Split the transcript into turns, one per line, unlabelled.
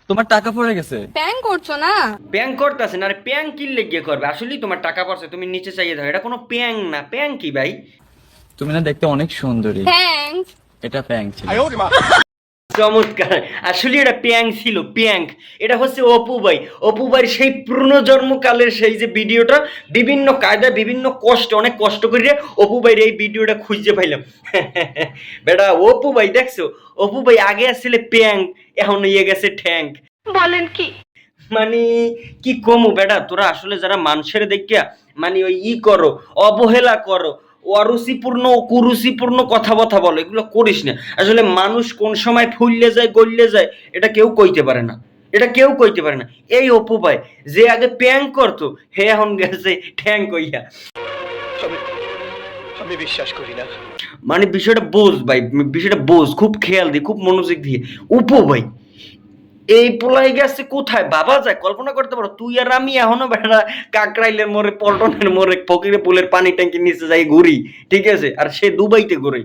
তোমার টাকা পড়ে গেছে।
প্যাং করছো না?
প্যাং করতেছে না, আরে প্যাং কিনলে গিয়ে করবে, আসলেই তোমার টাকা পড়ছে, তুমি নিচে চাইয়ে ধরো, এটা কোনো প্যাং না। প্যাং কি ভাই?
তুমি না দেখতে অনেক সুন্দরী।
থ্যাঙ্কস।
এটা প্যাং ছিল।
চমৎকার, আসলে এটা প্যাং ছিল, প্যাং। এটা হচ্ছে অপু ভাই, অপু ভাইয়ের সেই পুনর্জন্মকালের সেই যে ভিডিওটা, বিভিন্ন কায়দায় বিভিন্ন কষ্ট, অনেক কষ্ট করে অপু ভাইয়ের এই ভিডিওটা খুঁজে পাইলাম। বেটা অপু ভাই দেখছো, অপু ভাই আগে আসলে প্যাং, এখন ইয়ে গেছে ঠ্যাং।
বলেন কি?
মানে কি কমু বেটা, তোরা আসলে যারা মানুষের দেখিয়া মানে ওই করো, অবহেলা করো, অরুচিপূর্ণ কুরুচিপূর্ণ কথাবার্তা বলো, এগুলো করিস না। আসলে মানুষ কোন সময় ফুললে যায় গললে যায় এটা কেউ কইতে পারে না, এটা কেউ কইতে পারে না। এই অপু ভাই যে আগে প্যাং করতো, হে এখন গেছে ঠ্যাং কইয়া।
আমি বিশ্বাস করি না।
মানে বিষয়টা বোঝ ভাই, বিষয়টা বোঝ, খুব খেয়াল দিয়ে, খুব মনোযোগ দিয়ে। অপু ভাই এই পোলাই গেছে কোথায় বাবা যায়, কল্পনা করতে পারো? তুই আর আমি এখনো বেড়া কাকরাইলের মোড়ে, পল্টনের মোড়ে, ফকিরে পুলের পানি ট্যাঙ্কির নিচে যাই ঘুরি, ঠিক আছে, আর সে দুবাইতে ঘুরে।